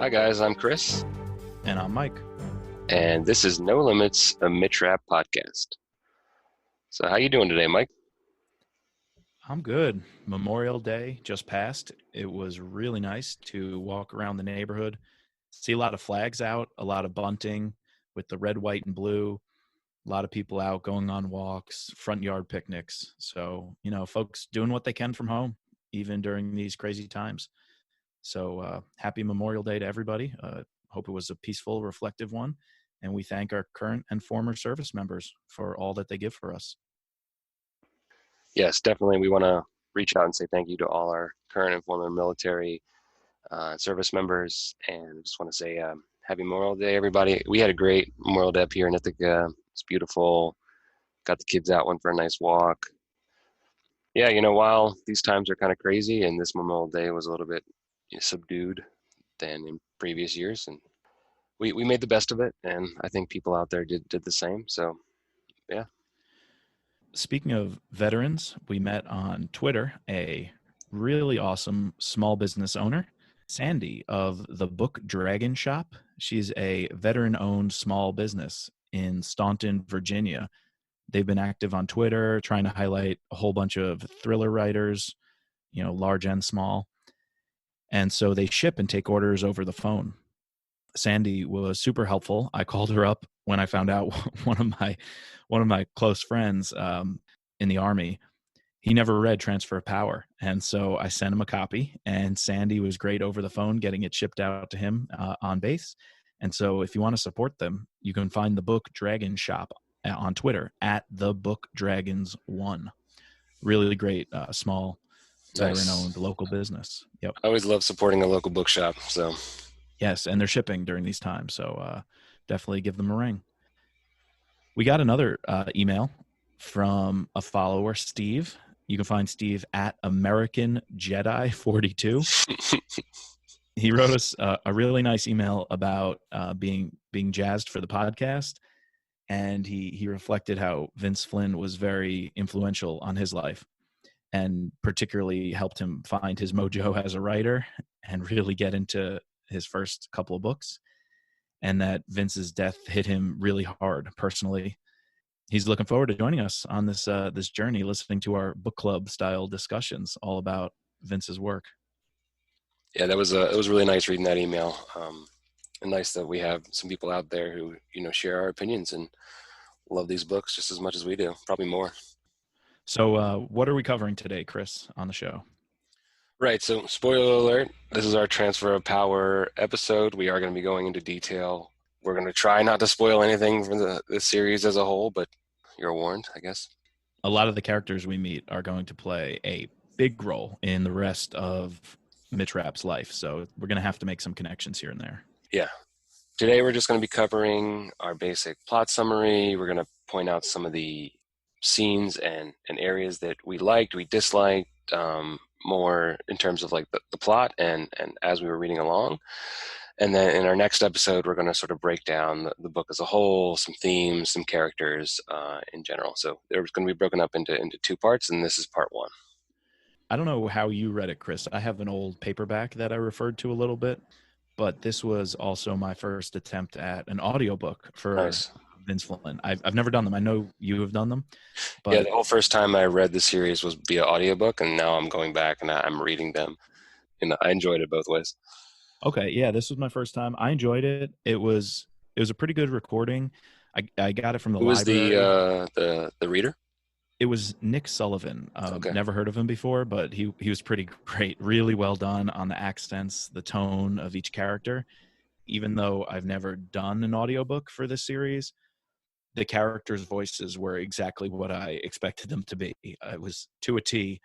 Hi guys, I'm Chris, And I'm Mike. and this is No Limits, a Mitch Rapp podcast. So how you doing today, Mike? I'm good. Memorial Day just passed. It was really nice to walk around the neighborhood, see a lot of flags out, a lot of bunting with the red, white, and blue, a lot of people out going on walks, front yard picnics. So, folks doing what they can from home, even during these crazy times. So happy Memorial Day to everybody. Hope it was a peaceful, reflective one. And we thank our current and former service members for all that they give for us. Yes, definitely. We want to reach out and say thank you to all our current and former military service members, and just want to say happy Memorial Day, everybody. We had a great Memorial Day up here in Ithaca. It's beautiful. Got the kids out, went for a nice walk. Yeah, while these times are kind of crazy, and this Memorial Day was a little bit subdued than in previous years, and we made the best of it, and I think people out there did the same. So yeah. Speaking of veterans, we met on Twitter a really awesome small business owner, Sandy of the Book Dragon Shop. She's a veteran owned small business in Staunton, Virginia. They've been active on Twitter, trying to highlight a whole bunch of thriller writers, large and small. And so they ship and take orders over the phone. Sandy was super helpful. I called her up when I found out one of my close friends in the Army, he never read Transfer of Power, and so I sent him a copy. And Sandy was great over the phone, getting it shipped out to him on base. And so, if you want to support them, you can find the Book Dragon Shop on Twitter at the Book Dragons 1. Really great, small, veteran-owned local business. Yep. I always love supporting a local bookshop. So yes, and they're shipping during these times, so definitely give them a ring. We got another email from a follower, Steve. You can find Steve at American Jedi 42. He wrote us a really nice email about being jazzed for the podcast, and he reflected how Vince Flynn was very influential on his life, and particularly helped him find his mojo as a writer and really get into his first couple of books, and that Vince's death hit him really hard personally. He's looking forward to joining us on this this journey, listening to our book club style discussions all about Vince's work. yeah, it was really nice reading that email. And nice that we have some people out there who share our opinions and love these books just as much as we do, probably more. So what are we covering today, Chris, on the show? Right. So spoiler alert, this is our Transfer of Power episode. We are going to be going into detail. We're going to try not to spoil anything from the series as a whole, but you're warned, I guess. A lot of the characters we meet are going to play a big role in the rest of Mitch Rapp's life. So we're going to have to make some connections here and there. Yeah. Today we're just going to be covering our basic plot summary. We're going to point out some of the scenes and areas that we liked, we disliked, more in terms of like the plot and as we were reading along. And then in our next episode, we're going to sort of break down the book as a whole, some themes, some characters in general. So they're going to be broken up into two parts, and this is part one. I don't know how you read it, Chris. I have an old paperback that I referred to a little bit, but this was also my first attempt at an audiobook for Nice. Vince Flynn. I've never done them. I know you have done them. But yeah, the whole first time I read the series was via audiobook, and now I'm going back and I'm reading them, and I enjoyed it both ways. Okay, yeah, this was my first time. I enjoyed it. It was a pretty good recording. I got it from the Who was library. The reader? It was Nick Sullivan. Okay. Never heard of him before, but he was pretty great. Really well done on the accents, the tone of each character. Even though I've never done an audiobook for this series, the characters' voices were exactly what I expected them to be. It was to a T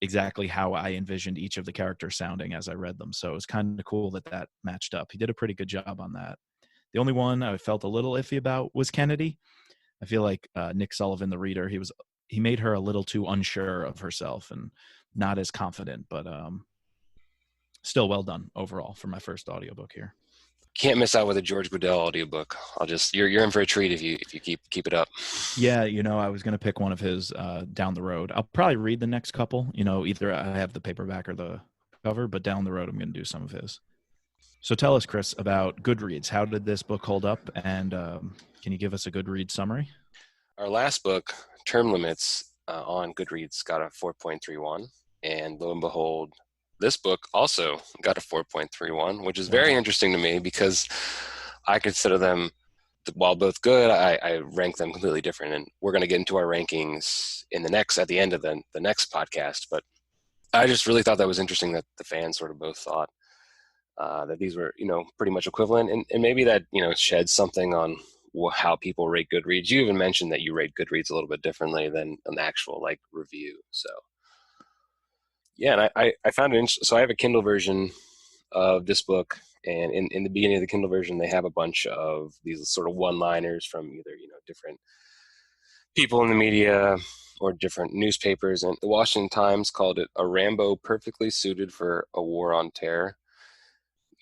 exactly how I envisioned each of the characters sounding as I read them. So it was kind of cool that matched up. He did a pretty good job on that. The only one I felt a little iffy about was Kennedy. I feel like Nick Sullivan, the reader, he made her a little too unsure of herself and not as confident, but still well done overall for my first audiobook here. Can't miss out with a George Goodell audiobook. You're in for a treat if you keep it up. Yeah, I was going to pick one of his down the road. I'll probably read the next couple. Either I have the paperback or the cover, but down the road I'm going to do some of his. So tell us, Chris, about Goodreads. How did this book hold up? And can you give us a Goodreads summary? Our last book, Term Limits, on Goodreads got a 4.31. And lo and behold, this book also got a 4.31, which is very Wow. interesting to me because I consider them, while both good, I rank them completely different. And we're going to get into our rankings at the end of the next podcast. But I just really thought that was interesting that the fans sort of both thought that these were, pretty much equivalent, and maybe that, sheds something on how people rate Goodreads. You even mentioned that you rate Goodreads a little bit differently than an actual like review. So yeah, and I found it interesting. So I have a Kindle version of this book, and in the beginning of the Kindle version, they have a bunch of these sort of one-liners from either different people in the media or different newspapers, and the Washington Times called it a Rambo perfectly suited for a war on terror.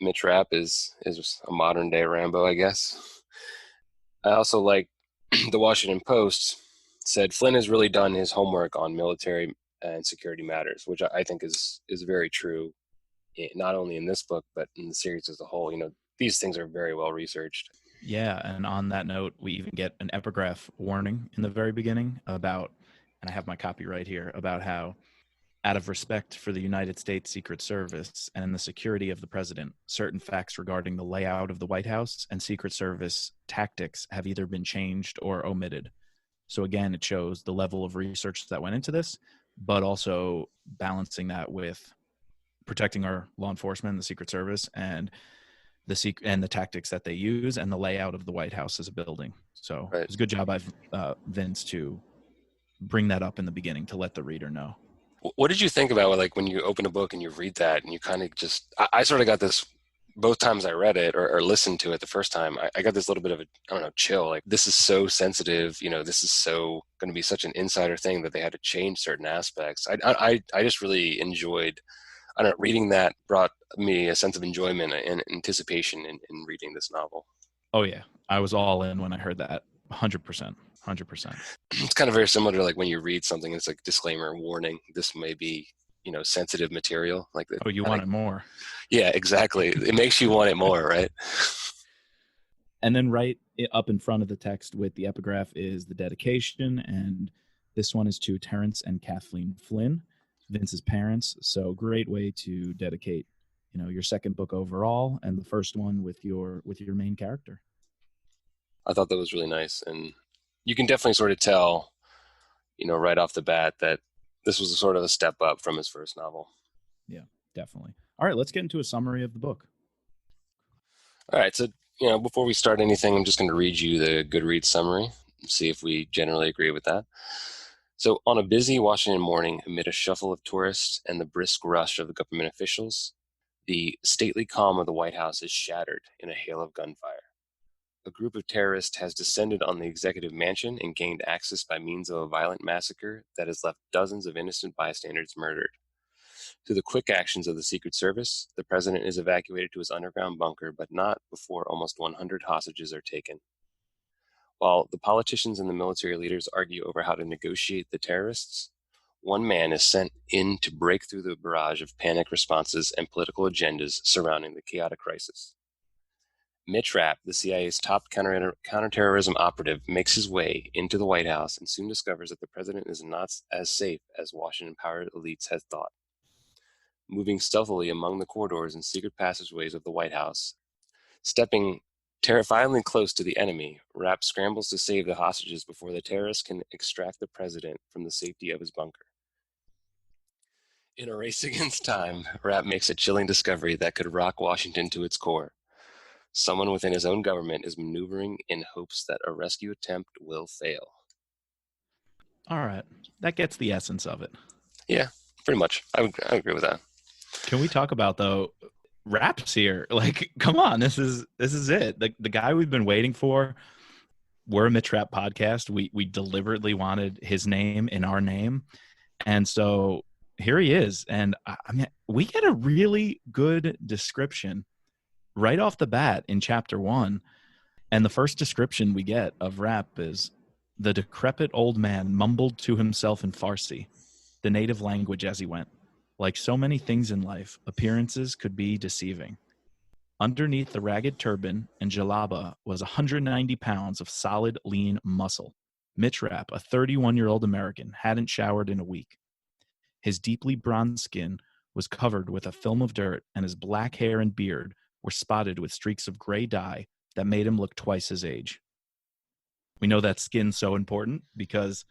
Mitch Rapp is a modern day Rambo, I guess. I also like the Washington Post said Flynn has really done his homework on military and security matters, which I think is very true, not only in this book but in the series as a whole. These things are very well researched. Yeah, and on that note, we even get an epigraph warning in the very beginning about, and I have my copy right here, about how out of respect for the United States Secret Service and the security of the president, certain facts regarding the layout of the White House and Secret Service tactics have either been changed or omitted. So again, it shows the level of research that went into this, but also balancing that with protecting our law enforcement and the Secret Service and the tactics that they use and the layout of the White House as a building. So Right. it's a good job by Vince to bring that up in the beginning to let the reader know. What did you think about like when you open a book and you read that and you kind of just I sort of got this both times I read it or listened to it the first time. I got this little bit of a, I don't know, chill. Like, this is so sensitive. This is so going to be such an insider thing that they had to change certain aspects. I just really enjoyed, I don't know, reading that brought me a sense of enjoyment and anticipation in reading this novel. Oh yeah, I was all in when I heard that. 100%. 100%. It's kind of very similar to like when you read something, it's like disclaimer, warning, this may be, sensitive material. Like that. Oh, you wanted more. Yeah, exactly. It makes you want it more, right? And then right up in front of the text with the epigraph is the dedication. And this one is to Terrence and Kathleen Flynn, Vince's parents. So great way to dedicate, your second book overall and the first one with your main character. I thought that was really nice. And you can definitely sort of tell, right off the bat that this was a sort of a step up from his first novel. Yeah, definitely. All right, let's get into a summary of the book. All right. So, before we start anything, I'm just going to read you the Goodreads summary and see if we generally agree with that. So, on a busy Washington morning, amid a shuffle of tourists and the brisk rush of the government officials, the stately calm of the White House is shattered in a hail of gunfire. A group of terrorists has descended on the executive mansion and gained access by means of a violent massacre that has left dozens of innocent bystanders murdered. Through the quick actions of the Secret Service, the president is evacuated to his underground bunker, but not before almost 100 hostages are taken. While the politicians and the military leaders argue over how to negotiate the terrorists, one man is sent in to break through the barrage of panic responses and political agendas surrounding the chaotic crisis. Mitch Rapp, the CIA's top counterterrorism operative, makes his way into the White House and soon discovers that the president is not as safe as Washington power elites had thought. Moving stealthily among the corridors and secret passageways of the White House, stepping terrifyingly close to the enemy, Rapp scrambles to save the hostages before the terrorists can extract the president from the safety of his bunker. In a race against time, Rapp makes a chilling discovery that could rock Washington to its core. Someone within his own government is maneuvering in hopes that a rescue attempt will fail. All right. That gets the essence of it. Yeah, pretty much. I would agree with that. Can we talk about, though, Rapp's here? Like, come on, this is it. The guy we've been waiting for. We're a Mitch Rapp podcast. We deliberately wanted his name in our name. And so here he is. And I mean, we get a really good description right off the bat in chapter 1. And the first description we get of Rapp is the decrepit old man mumbled to himself in Farsi, the native language, as he went. Like so many things in life, appearances could be deceiving. Underneath the ragged turban and jalaba was 190 pounds of solid, lean muscle. Mitch Rapp, a 31-year-old American, hadn't showered in a week. His deeply bronzed skin was covered with a film of dirt, and his black hair and beard were spotted with streaks of gray dye that made him look twice his age. We know that skin's so important because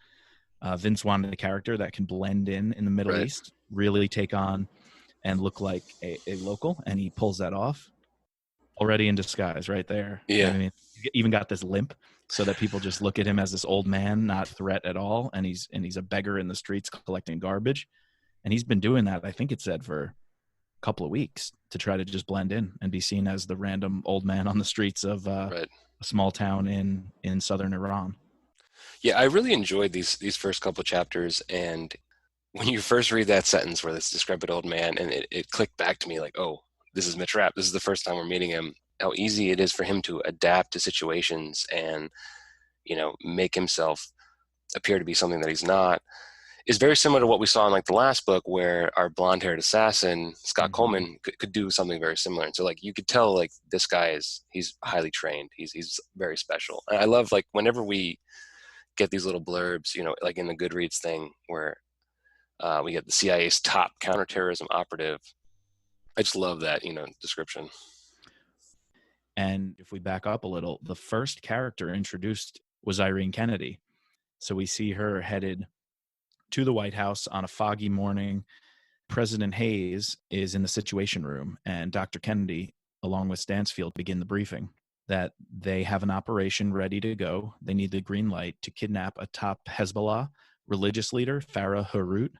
Vince wanted a character that can blend in the Middle Right. East, really take on and look like a local, and he pulls that off. Already in disguise right there. Yeah. I mean, he even got this limp so that people just look at him as this old man, not threat at all, and he's a beggar in the streets collecting garbage. And he's been doing that, I think it said, for a couple of weeks to try to just blend in and be seen as the random old man on the streets of Right. a small town in southern Iran. Yeah, I really enjoyed these first couple chapters, and when you first read that sentence where this decrepit old man, and it clicked back to me like, oh, this is Mitch Rapp. This is the first time we're meeting him. How easy it is for him to adapt to situations and, make himself appear to be something that he's not, is very similar to what we saw in like the last book, where our blonde-haired assassin Scott Coleman could do something very similar. And so like you could tell like this guy he's highly trained. He's very special. And I love like whenever we get these little blurbs, like in the Goodreads thing where we get the CIA's top counterterrorism operative. I just love that, description. And if we back up a little, the first character introduced was Irene Kennedy. So we see her headed to the White House on a foggy morning. President Hayes is in the Situation Room, and Dr. Kennedy, along with Stansfield, begin the briefing that they have an operation ready to go. They need the green light to kidnap a top Hezbollah religious leader, Farah Harut.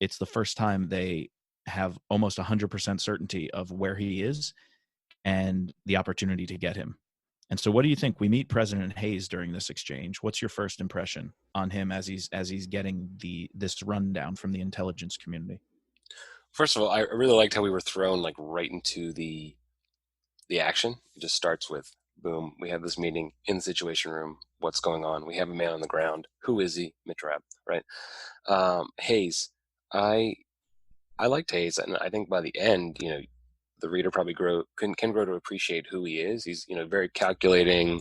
It's the first time they have almost 100% certainty of where he is and the opportunity to get him. And so what do you think? We meet President Hayes during this exchange. What's your first impression on him as he's getting this rundown from the intelligence community? First of all, I really liked how we were thrown like right into the action. It just starts with boom, we have this meeting in the Situation Room. What's going on? We have a man on the ground. Who is he? Mitch Rapp, right? Hayes. I liked Hayes, and I think by the end, the reader probably can grow to appreciate who he is. He's very calculating,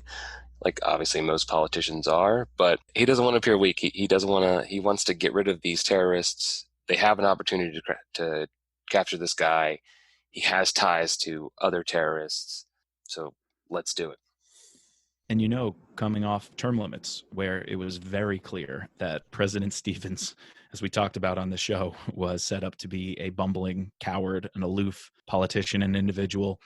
like obviously most politicians are, but he doesn't want to appear weak. He doesn't want to. He wants to get rid of these terrorists. They have an opportunity to capture this guy. He has ties to other terrorists, so let's do it. And coming off term limits, where it was very clear that President Stevens, as we talked about on the show, was set up to be a bumbling coward, an aloof politician and individual,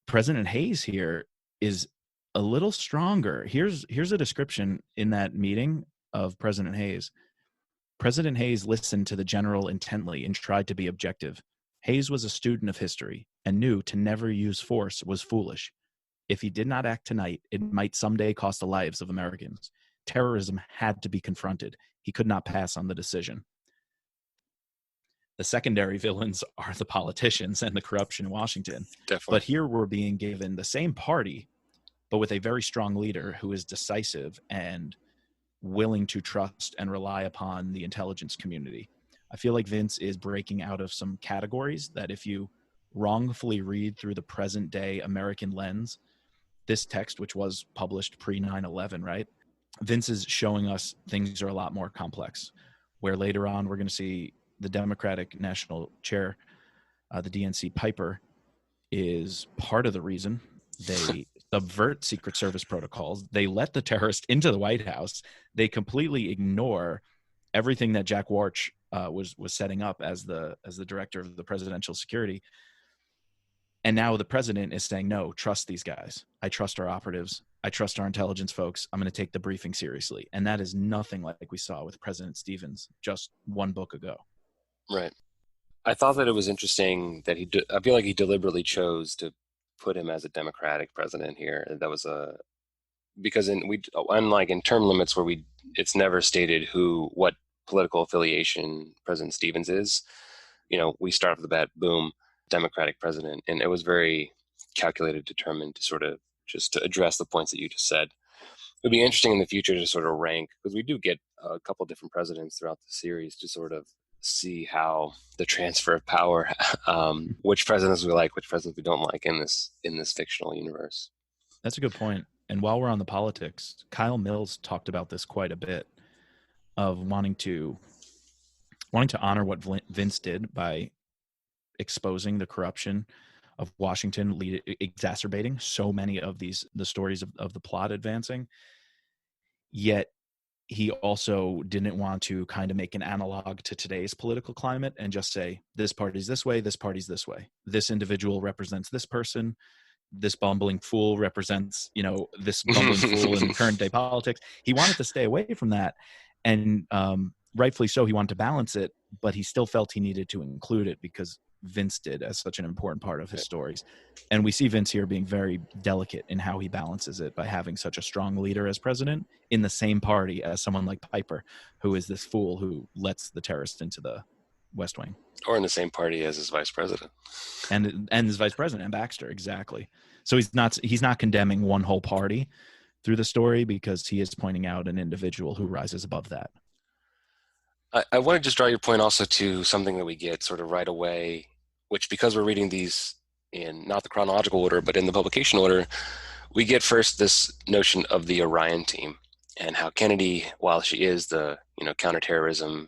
President Hayes here is a little stronger. Here's a description in that meeting of President Hayes. President Hayes listened to the general intently and tried to be objective. Hayes was a student of history and knew to never use force was foolish. If he did not act tonight, it might someday cost the lives of Americans. Terrorism had to be confronted. He could not pass on the decision. The secondary villains are the politicians and the corruption in Washington. Definitely. But here we're being given the same party, but with a very strong leader who is decisive and willing to trust and rely upon the intelligence community. I feel like Vince is breaking out of some categories that if you wrongfully read through the present day American lens, this text, which was published pre 9/11, right? Vince is showing us things are a lot more complex, where later on we're going to see the Democratic National Chair, the DNC Piper, is part of the reason they subvert Secret Service protocols. They let the terrorist into the White House. They completely ignore everything that Jack Warch was setting up as the director of the presidential security. And now the president is saying, no, trust these guys. I trust our operatives. I trust our intelligence folks. I'm going to take the briefing seriously. And that is nothing like we saw with President Stevens just one book ago. Right. I thought that it was interesting that I feel like he deliberately chose to put him as a Democratic president here. That was because unlike in term limits where it's never stated what political affiliation President Stevens is. We start off the bat, boom, Democratic president, and it was very calculated, determined to sort of just to address the points that you just said. It would be interesting in the future to sort of rank, because we do get a couple different presidents throughout the series to sort of see how the transfer of power, which presidents we like, which presidents we don't like in this fictional universe. That's a good point. And while we're on the politics, Kyle Mills talked about this quite a bit of wanting to honor what Vince did by exposing the corruption of Washington, exacerbating so many of the stories of the plot advancing. Yet he also didn't want to kind of make an analog to today's political climate and just say this party's this way, this party's this way. This individual represents this person, this bumbling fool represents, this bumbling fool in current day politics. He wanted to stay away from that, and rightfully so. He wanted to balance it, but he still felt he needed to include it because Vince did as such an important part of his stories. And we see Vince here being very delicate in how he balances it by having such a strong leader as president in the same party as someone like Piper, who is this fool who lets the terrorists into the West Wing. Or in the same party as his vice president. And his vice president, and Baxter, exactly. So he's not condemning one whole party through the story because he is pointing out an individual who rises above that. I want to just draw your point also to something that we get sort of right away, which because we're reading these in not the chronological order, but in the publication order, we get first this notion of the Orion team and how Kennedy, while she is the counterterrorism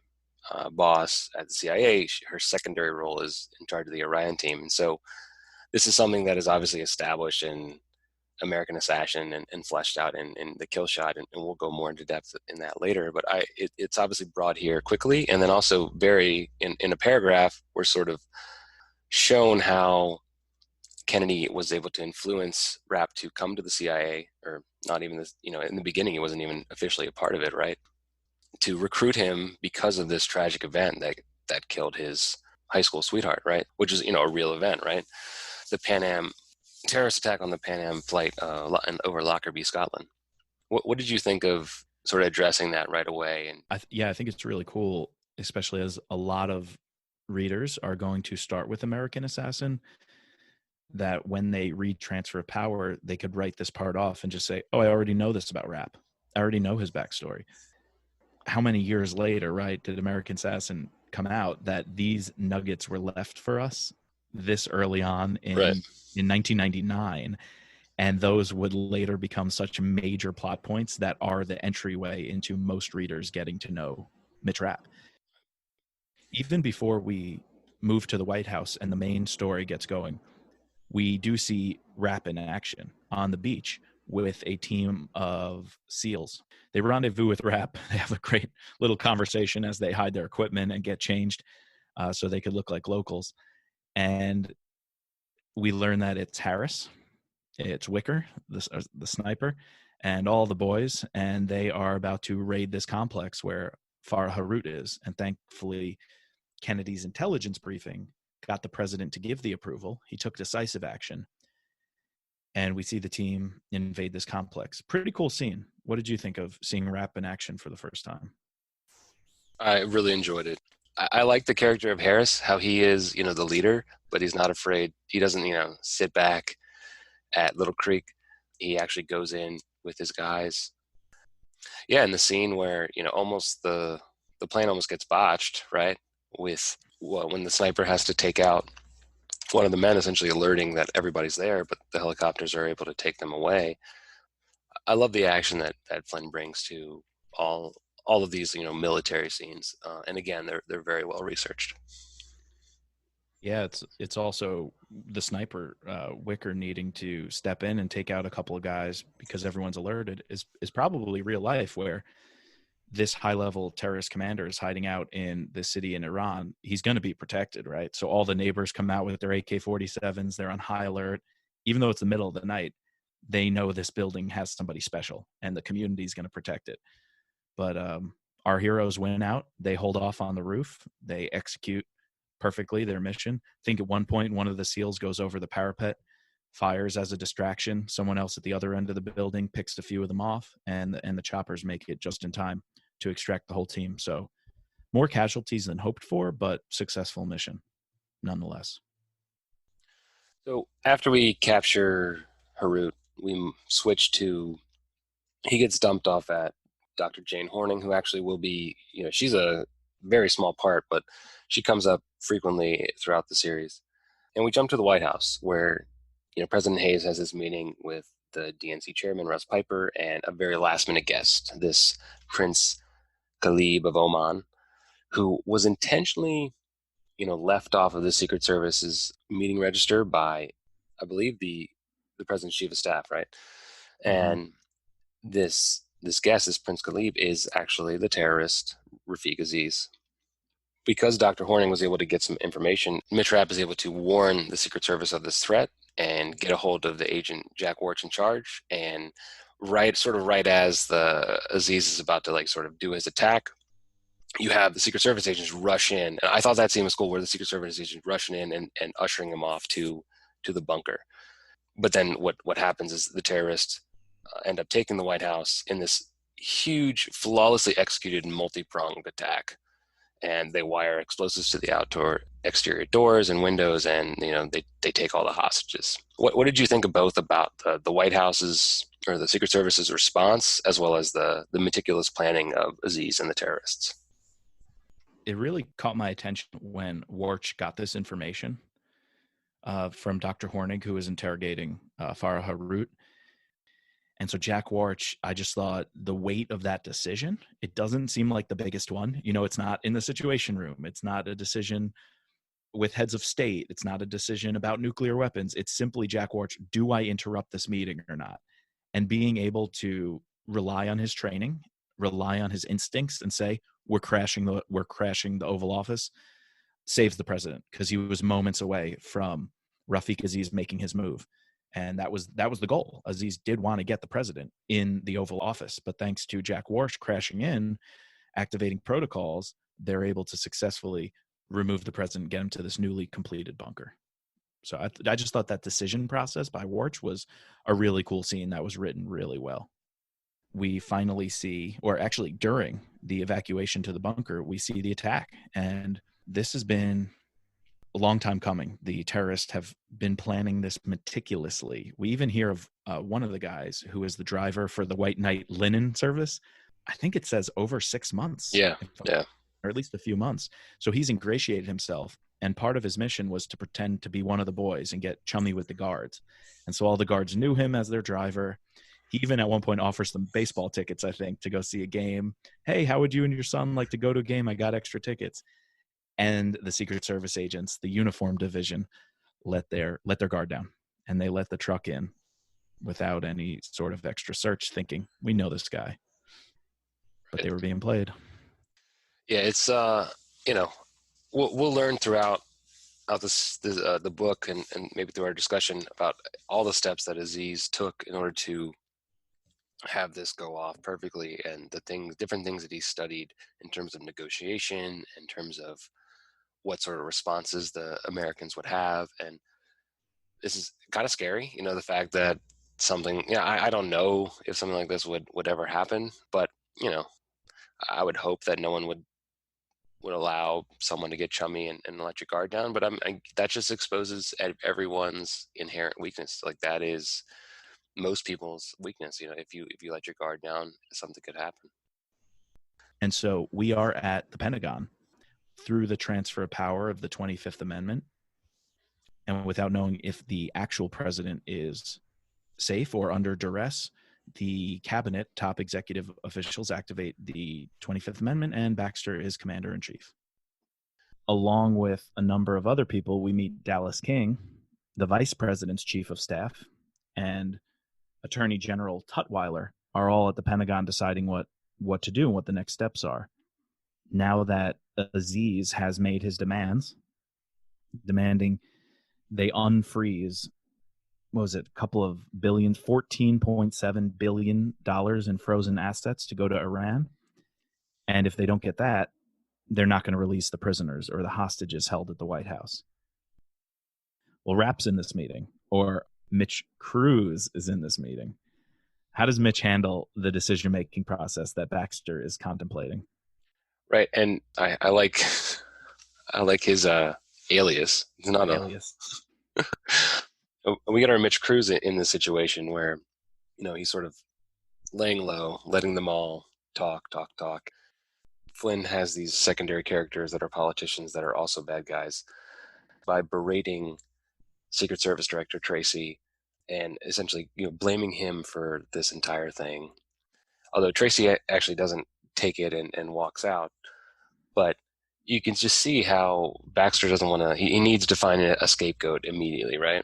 boss at the CIA, her secondary role is in charge of the Orion team. And so this is something that is obviously established in American Assassin and fleshed out in the Kill Shot, and we'll go more into depth in that later. But it's obviously brought here quickly, and then also very in a paragraph we're sort of shown how Kennedy was able to influence Rapp to come to the CIA, or not even this, in the beginning he wasn't even officially a part of it, right? To recruit him because of this tragic event that killed his high school sweetheart, right? Which is a real event, right? The Pan Am terrorist attack on the Pan Am flight over Lockerbie, Scotland. What did you think of sort of addressing that right away? And I think it's really cool, especially as a lot of readers are going to start with American Assassin, that when they read Transfer of Power, they could write this part off and just say, oh, I already know this about Rapp. I already know his backstory. How many years later, right, did American Assassin come out that these nuggets were left for us this early on in 1999? And those would later become such major plot points that are the entryway into most readers getting to know Mitch Rapp. Even before we move to the White House and the main story gets going, we do see Rapp in action on the beach with a team of SEALs. They rendezvous with Rapp. They have a great little conversation as they hide their equipment and get changed so they could look like locals. And we learn that it's Harris, it's Wicker, the sniper, and all the boys, and they are about to raid this complex where Farah Harut is. And thankfully, Kennedy's intelligence briefing got the president to give the approval. He took decisive action. And we see the team invade this complex. Pretty cool scene. What did you think of seeing Rapp in action for the first time? I really enjoyed it. I like the character of Harris, how he is, the leader, but he's not afraid. He doesn't, sit back at Little Creek. He actually goes in with his guys. Yeah, in the scene where, almost the plane almost gets botched, right? When the sniper has to take out one of the men, essentially alerting that everybody's there, but the helicopters are able to take them away. I love the action that Flynn brings to all of these military scenes, and again they're very well researched. Yeah, it's also the sniper Wicker needing to step in and take out a couple of guys because everyone's alerted is probably real life, where this high level terrorist commander is hiding out in the city in Iran. He's going to be protected, right? So all the neighbors come out with their AK-47s. They're on high alert. Even though it's the middle of the night, they know this building has somebody special and the community is going to protect it. But our heroes win out. They hold off on the roof. They execute perfectly their mission. I think at one point, one of the SEALs goes over the parapet, fires as a distraction. Someone else at the other end of the building picks a few of them off, and the choppers make it just in time to extract the whole team. So more casualties than hoped for, but successful mission nonetheless. So after we capture Harut, we switch to, he gets dumped off at Dr. Jane Horning, who actually will be, she's a very small part, but she comes up frequently throughout the series. And we jump to the White House, where President Hayes has this meeting with the DNC chairman Russ Piper and a very last minute guest, this Prince Khalib of Oman, who was intentionally left off of the Secret Service's meeting register by, I believe, the president's chief of staff, right? Mm-hmm. And this guest, this Prince Khalib, is actually the terrorist Rafiq Aziz. Because Dr. Horning was able to get some information, Mitch Rapp is able to warn the Secret Service of this threat and get a hold of the agent Jack Warch in charge. And right as the Aziz is about to sort of do his attack, you have the Secret Service agents rush in. And I thought that scene was cool, where the Secret Service agents rushing in and ushering him off to the bunker. But then what happens is the terrorists end up taking the White House in this huge, flawlessly executed multi-pronged attack. And they wire explosives to the outdoor exterior doors and windows, and they take all the hostages. What did you think of both about the White House's or the Secret Service's response, as well as the meticulous planning of Aziz and the terrorists? It really caught my attention when Warch got this information from Dr. Hornig, who was interrogating Farah Harut. And so Jack Warch, I just thought the weight of that decision, it doesn't seem like the biggest one. It's not in the Situation Room. It's not a decision with heads of state. It's not a decision about nuclear weapons. It's simply Jack Warch, do I interrupt this meeting or not? And being able to rely on his training, rely on his instincts, and say, we're crashing the Oval Office, saves the president, because he was moments away from Rafiq Aziz making his move. And that was the goal. Aziz did want to get the president in the Oval Office, but thanks to Jack Warch crashing in, activating protocols, they're able to successfully remove the president, get him to this newly completed bunker. So I just thought that decision process by Warch was a really cool scene that was written really well. We finally see, or actually during the evacuation to the bunker, we see the attack. And this has been a long time coming. The terrorists have been planning this meticulously. We even hear of one of the guys who is the driver for the White Knight linen service. I think it says over 6 months. Yeah, yeah. Or at least a few months. So he's ingratiated himself. And part of his mission was to pretend to be one of the boys and get chummy with the guards. And so all the guards knew him as their driver. He even at one point offers them baseball tickets, I think, to go see a game. Hey, how would you and your son like to go to a game? I got extra tickets. And the Secret Service agents, the uniform division, let their guard down. And they let the truck in without any sort of extra search, thinking, we know this guy. But they were being played. Yeah, it's we'll learn throughout the book and maybe through our discussion about all the steps that Aziz took in order to have this go off perfectly, and different things that he studied in terms of negotiation, in terms of what sort of responses the Americans would have. And this is kind of scary, the fact that I don't know if something like this would ever happen, but I would hope that no one would allow someone to get chummy and let your guard down. But that just exposes everyone's inherent weakness. Like, that is most people's weakness. If you let your guard down, something could happen. And so we are at the Pentagon through the transfer of power of the 25th Amendment, and without knowing if the actual president is safe or under duress, the cabinet, top executive officials, activate the 25th Amendment, and Baxter is commander-in-chief. Along with a number of other people, we meet Dallas King, the vice president's chief of staff, and Attorney General Tutwiler are all at the Pentagon deciding what to do and what the next steps are. Now that Aziz has made his demands, demanding they unfreeze, what was it, a couple of billion, $14.7 billion in frozen assets to go to Iran. And if they don't get that, they're not going to release the prisoners or the hostages held at the White House. Well, Rapp's in this meeting, or Mitch Kruse is in this meeting. How does Mitch handle the decision-making process that Baxter is contemplating? Right, and I like his alias. It's not alias. We get our Mitch Kruse in this situation where he's sort of laying low, letting them all talk. Flynn has these secondary characters that are politicians that are also bad guys by berating Secret Service Director Tracy and essentially blaming him for this entire thing. Although Tracy actually doesn't take it and walks out, but you can just see how Baxter doesn't want to. He needs to find a scapegoat immediately, right?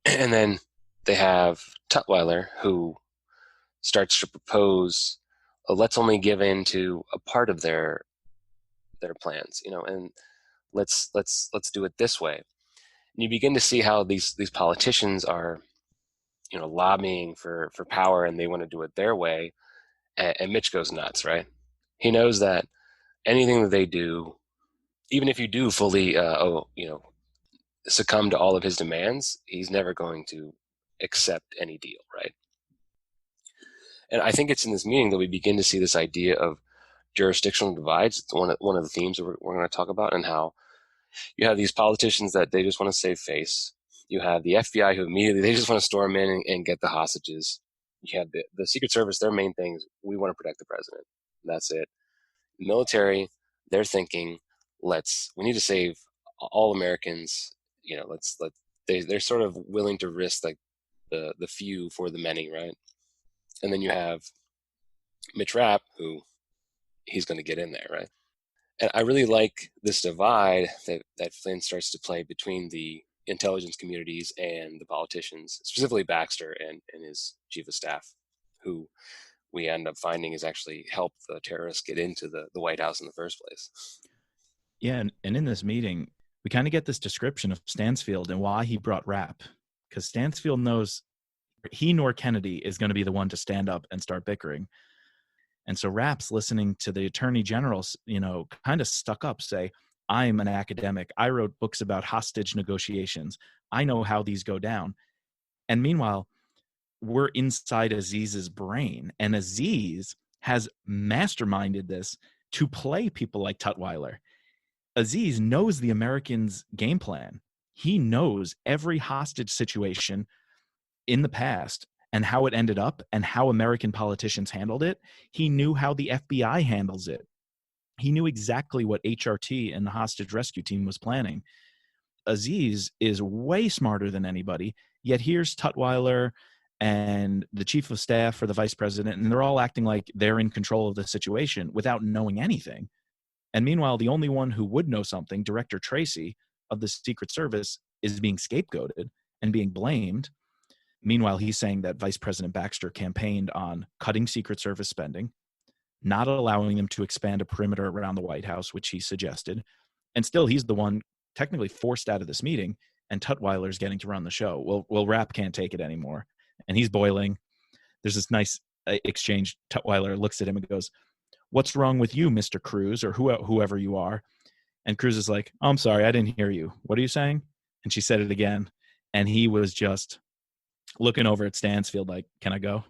And then they have Tutwiler, who starts to propose, let's only give in to a part of their plans, and let's do it this way. And you begin to see how these politicians are, lobbying for power, and they want to do it their way. And Mitch goes nuts, right? He knows that anything that they do, even if you do fully, succumb to all of his demands, he's never going to accept any deal, right? And I think it's in this meeting that we begin to see this idea of jurisdictional divides. It's one of the themes that we're going to talk about, and how you have these politicians that they just want to save face. You have the FBI who immediately they just want to storm in and get the hostages. You have the Secret Service. Their main thing is we want to protect the president. That's it. The military, they're thinking, we need to save all Americans. They're sort of willing to risk like the few for the many, right? And then you have Mitch Rapp, who he's going to get in there, right? And I really like this divide that Flynn starts to play between the intelligence communities and the politicians, specifically Baxter and his chief of staff, who we end up finding has actually helped the terrorists get into the White House in the first place. Yeah, and in this meeting, we kind of get this description of Stansfield and why he brought Rapp, because Stansfield knows he nor Kennedy is going to be the one to stand up and start bickering. And so Rapp's listening to the attorney generals, kind of stuck up, say, I'm an academic. I wrote books about hostage negotiations. I know how these go down. And meanwhile, we're inside Aziz's brain, and Aziz has masterminded this to play people like Tutwiler. Aziz knows the Americans' game plan. He knows every hostage situation in the past and how it ended up and how American politicians handled it. He knew how the FBI handles it. He knew exactly what HRT and the hostage rescue team was planning. Aziz is way smarter than anybody, yet here's Tutwiler and the chief of staff for the vice president, and they're all acting like they're in control of the situation without knowing anything. And meanwhile, the only one who would know something, Director Tracy of the Secret Service, is being scapegoated and being blamed. Meanwhile, he's saying that Vice President Baxter campaigned on cutting Secret Service spending, not allowing them to expand a perimeter around the White House, which he suggested. And still, he's the one technically forced out of this meeting, and Tutwiler's getting to run the show. Well, Rapp can't take it anymore, and he's boiling. There's this nice exchange. Tutwiler looks at him and goes, "What's wrong with you, Mr. Kruse, or whoever you are?" And Kruse is like, "Oh, I'm sorry, I didn't hear you. What are you saying?" And she said it again, and he was just looking over at Stansfield like, can I go?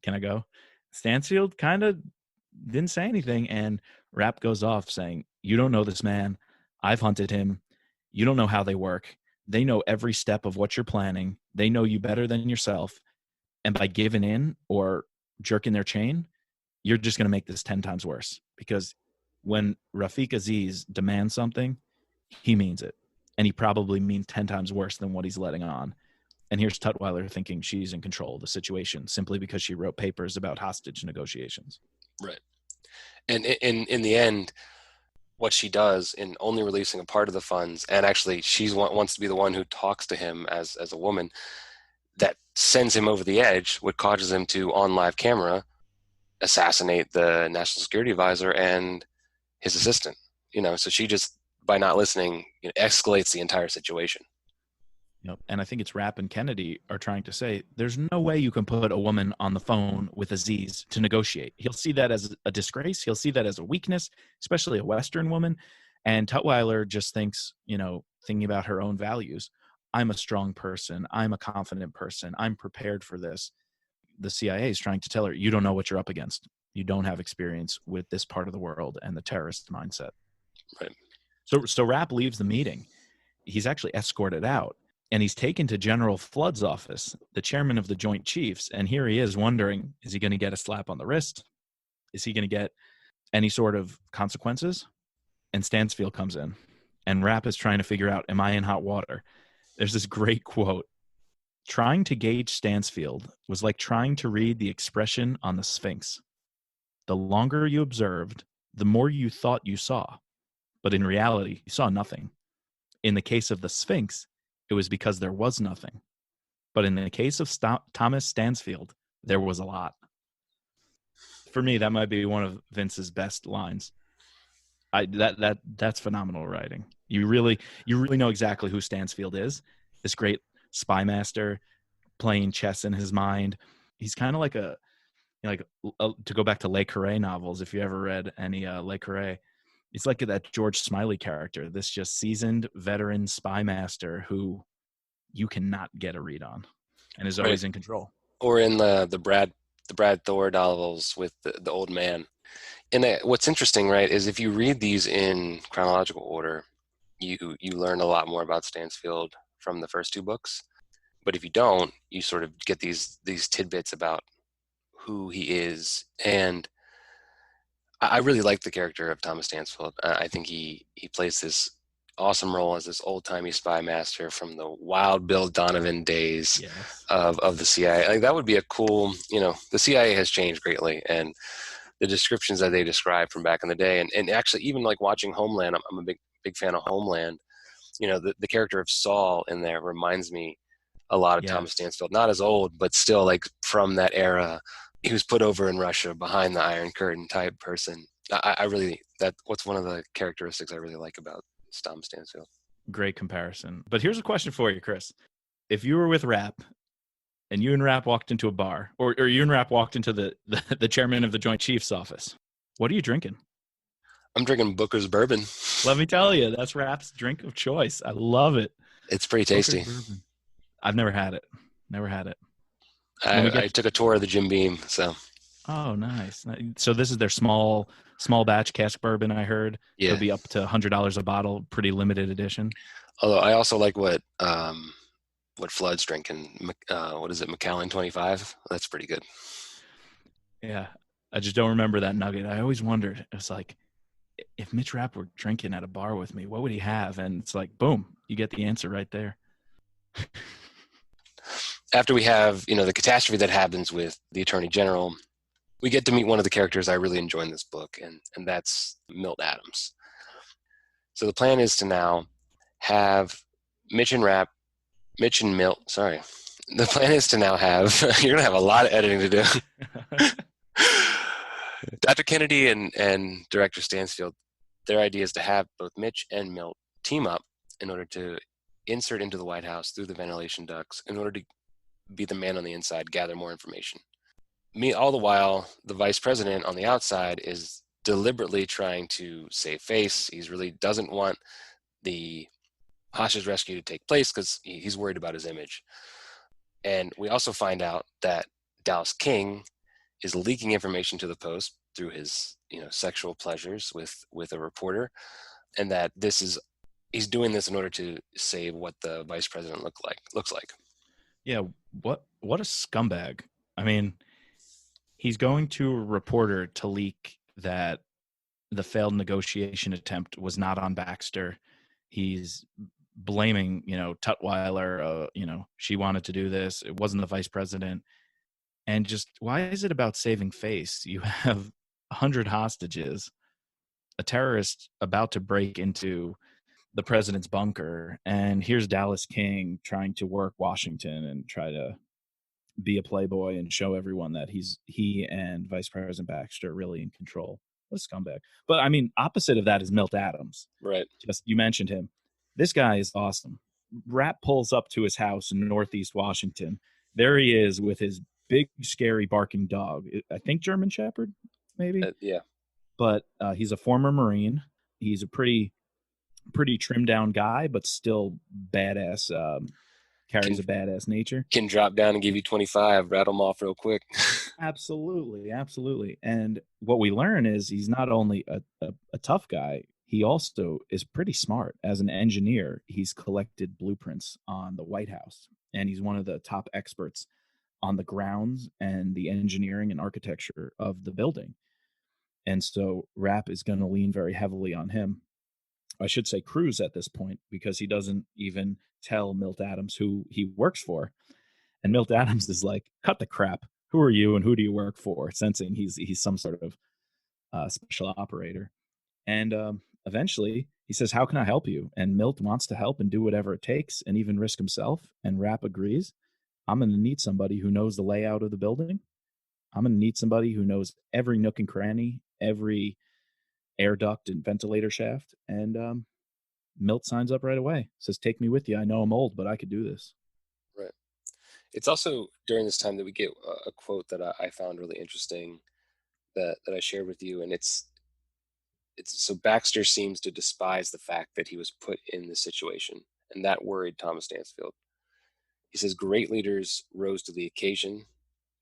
Can I go? Stansfield kind of didn't say anything, and Rapp goes off saying, you don't know this man. I've hunted him. You don't know how they work. They know every step of what you're planning. They know you better than yourself. And by giving in or jerking their chain, you're just going to make this 10 times worse. Because when Rafiq Aziz demands something, he means it. And he probably means 10 times worse than what he's letting on. And here's Tutwiler thinking she's in control of the situation simply because she wrote papers about hostage negotiations. Right. And in the end, what she does in only releasing a part of the funds, and actually she wants to be the one who talks to him as a woman, that sends him over the edge, what causes him to, on live camera, assassinate the national security advisor and his assistant. So she just, by not listening, escalates the entire situation. Yep. And I think it's Rapp and Kennedy are trying to say there's no way you can put a woman on the phone with Aziz to negotiate. He'll see that as a disgrace. He'll see that as a weakness, especially a Western woman. And Tutwiler just thinks, thinking about her own values. I'm a strong person. I'm a confident person. I'm prepared for this. The CIA is trying to tell her, you don't know what you're up against. You don't have experience with this part of the world and the terrorist mindset. Right. So Rapp leaves the meeting. He's actually escorted out. And he's taken to General Flood's office, the chairman of the Joint Chiefs. And here he is wondering, is he going to get a slap on the wrist? Is he going to get any sort of consequences. And Stansfield comes in, and Rapp is trying to figure out, am I in hot water? There's this great quote. Trying to gauge Stansfield was like trying to read the expression on the Sphinx. The longer you observed, the more you thought you saw. But in reality, you saw nothing. In the case of the Sphinx, it was because there was nothing. But in the case of Thomas Stansfield, there was a lot. For me, that might be one of Vince's best lines. That's phenomenal writing. You really know exactly who Stansfield is. This great spy master playing chess in his mind. He's kind of like to go back to Le Carre novels. If you ever read any Le Carre, it's like that George Smiley character. This just seasoned veteran spy master who you cannot get a read on, and is Right. always in control. Or in the Brad Thor novels with the old man. And what's interesting, right, is if you read these in chronological order, you learn a lot more about Stansfield from the first two books. But if you don't, you sort of get these tidbits about who he is. And I really like the character of Thomas Stansfield. I think he plays this awesome role as this old timey spy master from the Wild Bill Donovan days Yes. of the CIA. Like, that would be a cool, the CIA has changed greatly, and the descriptions that they describe from back in the day, and actually even like watching Homeland, I'm a big fan of Homeland. The character of Saul in there reminds me a lot of Thomas Yes. Stansfield. Not as old, but still like from that era. He was put over in Russia behind the Iron Curtain type person. I really, what's one of the characteristics I really like about Thomas Stansfield. Great comparison. But here's a question for you, Chris. If you were with Rapp and you and Rapp walked into a bar, or you and Rapp walked into the chairman of the Joint Chiefs office, what are you drinking? I'm drinking Booker's bourbon. Let me tell you, that's Rapp's drink of choice. I love it. It's pretty tasty. Booker's bourbon. I've never had it. Never had it. I took a tour of the Jim Beam, so. Oh, nice. So this is their small batch cask bourbon, I heard. Yeah. It'll be up to $100 a bottle, pretty limited edition. Although I also like what Flood's drinking. What is it, Macallan 25? That's pretty good. Yeah. I just don't remember that nugget. I always wondered. It's like, if Mitch Rapp were drinking at a bar with me, what would he have? And it's like, boom, you get the answer right there. After we have, the catastrophe that happens with the Attorney General, we get to meet one of the characters I really enjoy in this book, and that's Milt Adams. So the plan is to now have Mitch and Milt, sorry. The plan is to now have, you're going to have a lot of editing to do. Dr. Kennedy and Director Stansfield, their idea is to have both Mitch and Milt team up in order to insert into the White House through the ventilation ducts in order to be the man on the inside, gather more information. All the while, the vice president on the outside is deliberately trying to save face. He really doesn't want the hostage rescue to take place because he's worried about his image. And we also find out that Dallas King is leaking information to the Post through his sexual pleasures with a reporter, and that he's doing this in order to save what the vice president looks like. Yeah, what a scumbag. I mean, he's going to a reporter to leak that the failed negotiation attempt was not on Baxter. He's blaming, Tutwiler, she wanted to do this. It wasn't the vice president. And just, why is it about saving face? You have 100 hostages, a terrorist about to break into the president's bunker, and here's Dallas King trying to work Washington and try to be a playboy and show everyone that he and Vice President Baxter are really in control. What a scumbag. But I mean, opposite of that is Milt Adams. Right. Just, you mentioned him. This guy is awesome. Rapp pulls up to his house in Northeast Washington. There he is with his big, scary, barking dog. I think German Shepherd, maybe. Yeah. But he's a former Marine. He's a pretty trimmed down guy, but still badass. Carries a badass nature. Can drop down and give you 25, rattle them off real quick. Absolutely. And what we learn is he's not only a tough guy, he also is pretty smart. As an engineer, he's collected blueprints on the White House, and he's one of the top experts on the grounds and the engineering and architecture of the building. And so Rapp is going to lean very heavily on him. I should say Kruse at this point, because he doesn't even tell Milt Adams who he works for. And Milt Adams is like, cut the crap. Who are you and who do you work for? Sensing he's some sort of special operator. And eventually he says, how can I help you? And Milt wants to help and do whatever it takes and even risk himself. And Rapp agrees. I'm going to need somebody who knows the layout of the building. I'm going to need somebody who knows every nook and cranny, every air duct and ventilator shaft. And Milt signs up right away. Says, take me with you. I know I'm old, but I could do this. Right. It's also during this time that we get a quote that I found really interesting that I shared with you, and it's so Baxter seems to despise the fact that he was put in this situation, and that worried Thomas Stansfield. He says great leaders rose to the occasion.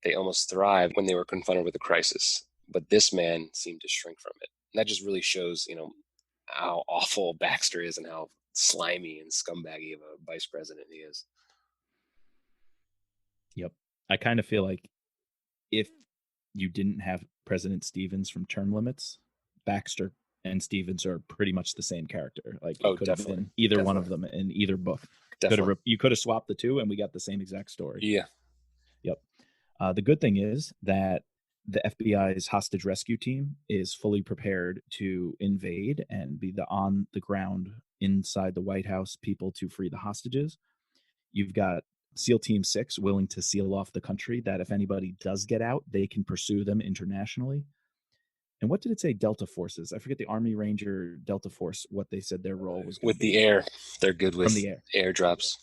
They almost thrived when they were confronted with a crisis, but this man seemed to shrink from it. And that just really shows, how awful Baxter is and how slimy and scumbaggy of a vice president he is. Yep. I kind of feel like if you didn't have President Stevens from Term Limits, Baxter and Stevens are pretty much the same character. Like it could have been either one of them in either book. You could have swapped the two and we got the same exact story. Yeah. Yep. The good thing is that the FBI's hostage rescue team is fully prepared to invade and be the on the ground inside the White House people to free the hostages. You've got SEAL Team 6 willing to seal off the country, that if anybody does get out, they can pursue them internationally. And what did it say Delta Forces? I forget, the Army Ranger Delta Force, what they said their role was with the air. They're good with from the air. Airdrops.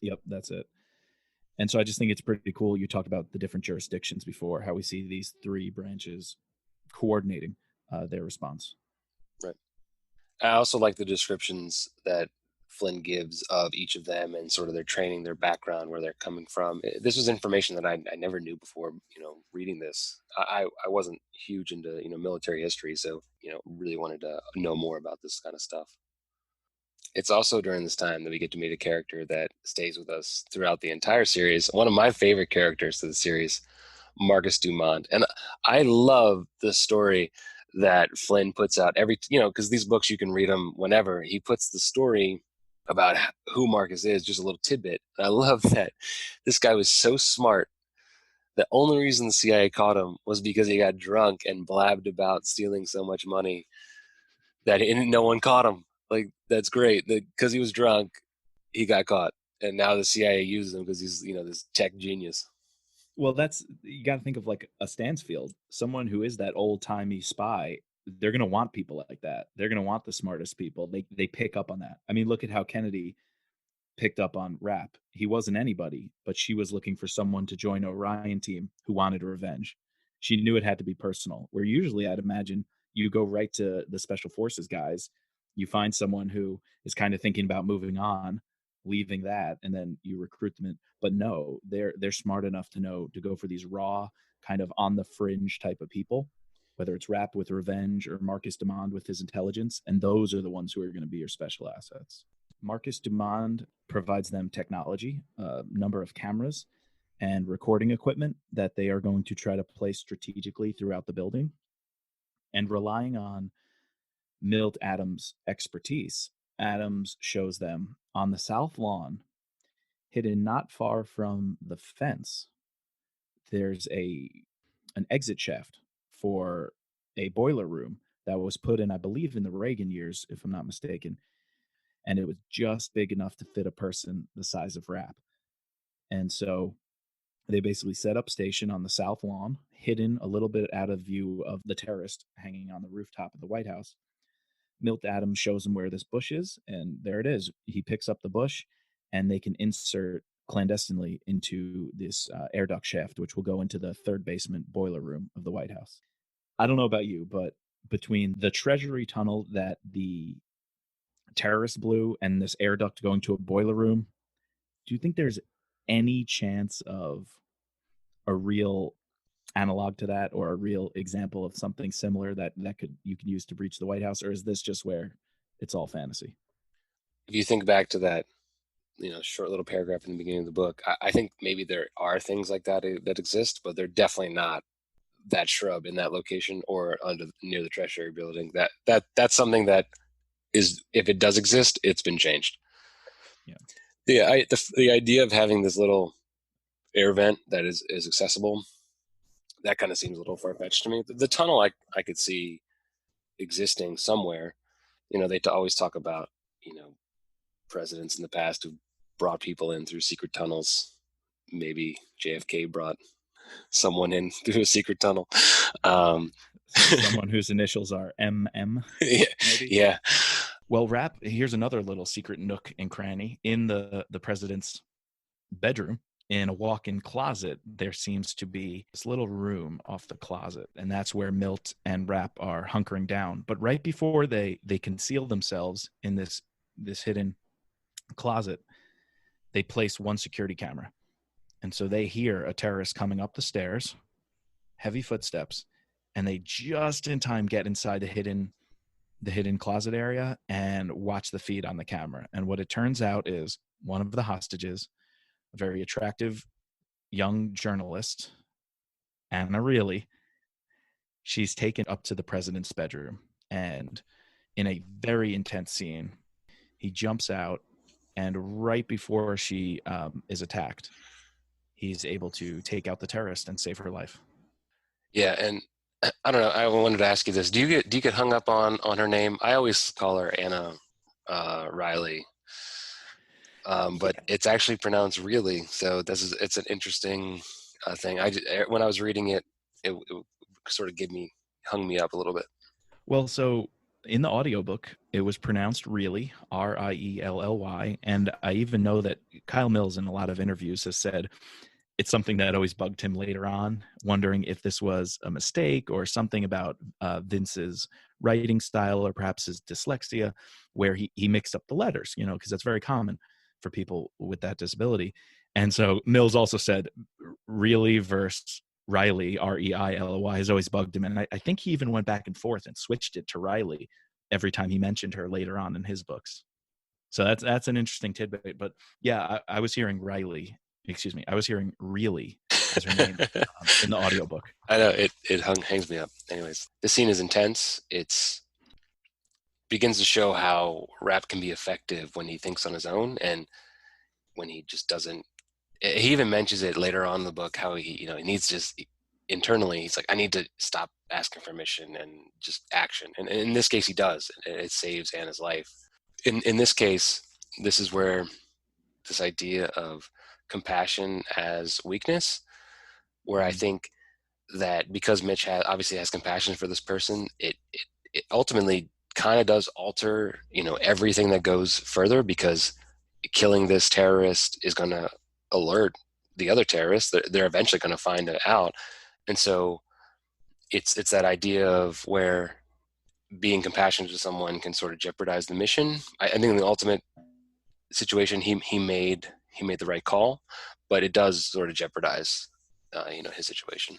Yep, that's it. And so I just think it's pretty cool. You talked about the different jurisdictions before, how we see these three branches coordinating their response. Right. I also like the descriptions that Flynn gives of each of them and sort of their training, their background, where they're coming from. This was information that I never knew before, reading this. I wasn't huge into, military history, so, really wanted to know more about this kind of stuff. It's also during this time that we get to meet a character that stays with us throughout the entire series. One of my favorite characters to the series, Marcus Dumont. And I love the story that Flynn puts out because these books, you can read them whenever. He puts the story about who Marcus is, just a little tidbit. And I love that this guy was so smart. The only reason the CIA caught him was because he got drunk and blabbed about stealing so much money that no one caught him. Like, that's great. Because he was drunk, he got caught. And now the CIA uses him because he's, this tech genius. Well, you got to think of like a Stansfield, someone who is that old timey spy. They're going to want people like that. They're going to want the smartest people. They pick up on that. I mean, look at how Kennedy picked up on Rapp. He wasn't anybody, but she was looking for someone to join Orion team who wanted revenge. She knew it had to be personal. Where usually I'd imagine you go right to the special forces guys. You find someone who is kind of thinking about moving on, leaving that, and then you recruit them in. But no, they're smart enough to know to go for these raw, kind of on the fringe type of people, whether it's Rapp with revenge or Marcus Dumond with his intelligence, and those are the ones who are going to be your special assets. Marcus Dumond provides them technology, a number of cameras, and recording equipment that they are going to try to place strategically throughout the building. And relying on Milt Adams' expertise, Adams shows them on the south lawn, hidden not far from the fence, there's an exit shaft for a boiler room that was put in, I believe, in the Reagan years, if I'm not mistaken. And it was just big enough to fit a person the size of Rapp. And so they basically set up station on the south lawn, hidden a little bit out of view of the terrorist hanging on the rooftop of the White House. Milt Adams shows him where this bush is, and there it is. He picks up the bush, and they can insert clandestinely into this air duct shaft, which will go into the third basement boiler room of the White House. I don't know about you, but between the Treasury tunnel that the terrorists blew and this air duct going to a boiler room, do you think there's any chance of a real analog to that, or a real example of something similar that you could use to breach the White House, or is this just where it's all fantasy? If you think back to that, short little paragraph in the beginning of the book, I think maybe there are things like that that exist, but they're definitely not that shrub in that location or near the Treasury building. That's something that is, if it does exist, it's been changed. Yeah. The idea of having this little air vent that is accessible, that kind of seems a little far fetched to me. The tunnel I could see existing somewhere. They always talk about presidents in the past who brought people in through secret tunnels. Maybe JFK brought someone in through a secret tunnel. Someone whose initials are MM, yeah, maybe. yeah. Well, Rapp, here's another little secret nook and cranny in the president's bedroom. In a walk-in closet, there seems to be this little room off the closet, and that's where Milt and Rapp are hunkering down. But right before they conceal themselves in this hidden closet, they place one security camera, and so they hear a terrorist coming up the stairs, heavy footsteps, and they just in time get inside the hidden closet area and watch the feed on the camera. And what it turns out is one of the hostages, a very attractive young journalist, Anna Reilly, she's taken up to the president's bedroom. And in a very intense scene, he jumps out, and right before she is attacked, he's able to take out the terrorist and save her life. Yeah, and I don't know. I wanted to ask you this: do you get hung up on her name? I always call her Anna Riley, but Yeah. it's actually pronounced really. So it's an interesting thing. When I was reading it, it sort of hung me up a little bit. Well, so in the audiobook, it was pronounced really, Rielly. And I even know that Kyle Mills in a lot of interviews has said it's something that always bugged him later on, wondering if this was a mistake or something about Vince's writing style or perhaps his dyslexia, where he mixed up the letters, because that's very common for people with that disability. And so Mills also said really versus Riley, Reilly, has always bugged him. And I think he even went back and forth and switched it to Riley every time he mentioned her later on in his books. So that's an interesting tidbit. But yeah, I was hearing Riley, excuse me, I was hearing really as her name in the audiobook. I know it hangs me up. Anyways, this scene is intense. It's begins to show how Rapp can be effective when he thinks on his own and when he just doesn't. He even mentions it later on in the book how he needs to just internally. He's like, I need to stop asking permission and just action. And in this case, he does. It saves Anna's life. In this case, this is where this idea of compassion as weakness, where I think that because Mitch obviously has compassion for this person, it ultimately kind of does alter everything that goes further, because killing this terrorist is going to alert the other terrorists. They're eventually going to find it out, and so it's that idea of where being compassionate to someone can sort of jeopardize the mission. I think in the ultimate situation, he made the right call, but it does sort of jeopardize his situation.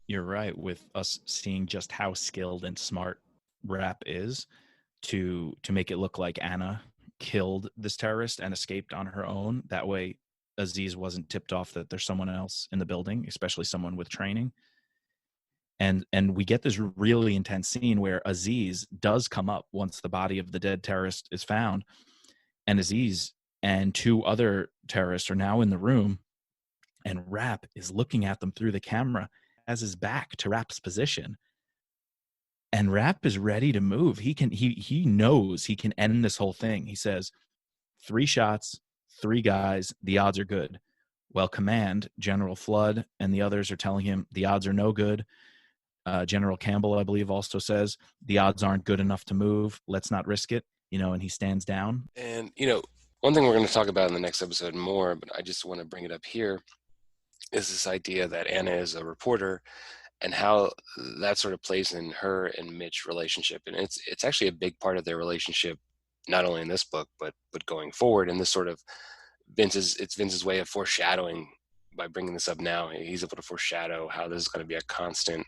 You're right, with us seeing just how skilled and smart Rapp is to make it look like Anna killed this terrorist and escaped on her own. That way Aziz wasn't tipped off that there's someone else in the building, especially someone with training. And we get this really intense scene where Aziz does come up once the body of the dead terrorist is found, and Aziz and two other terrorists are now in the room, and Rapp is looking at them through the camera as his back to Rapp's position. And Rapp is ready to move. He knows he can end this whole thing. He says, 3 shots, 3 guys, the odds are good. Well, command, General Flood and the others are telling him the odds are no good. General Campbell, I believe, also says the odds aren't good enough to move. Let's not risk it. And he stands down. And one thing we're going to talk about in the next episode more, but I just want to bring it up here, is this idea that Anna is a reporter and how that sort of plays in her and Mitch relationship. And it's actually a big part of their relationship, not only in this book, but going forward. And this sort of Vince's way of foreshadowing by bringing this up now. He's able to foreshadow how this is going to be a constant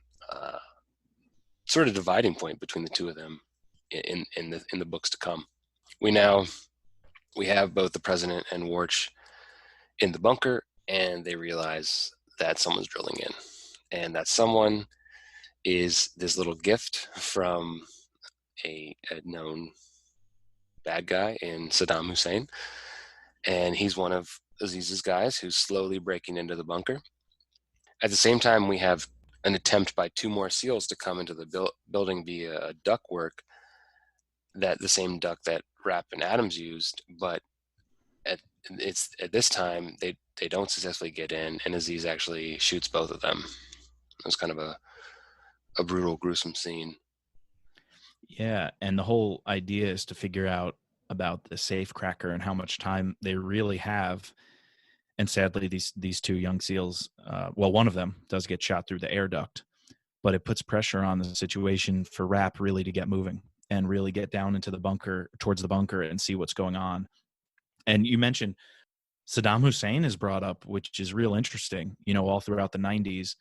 sort of dividing point between the two of them in the books to come. We have both the president and Warch in the bunker, and they realize that someone's drilling in. And that someone is this little gift from a known bad guy in Saddam Hussein. And he's one of Aziz's guys who's slowly breaking into the bunker. At the same time, we have an attempt by two more SEALs to come into the building via ductwork, that the same duct that Rapp and Adams used, but at this time they don't successfully get in, and Aziz actually shoots both of them. It was kind of a brutal, gruesome scene. Yeah, and the whole idea is to figure out about the safe cracker and how much time they really have. And sadly, these two young SEALs, well, one of them does get shot through the air duct, but it puts pressure on the situation for Rapp really to get moving and really get down into the bunker, towards the bunker, and see what's going on. And you mentioned Saddam Hussein is brought up, which is real interesting, all throughout the 90s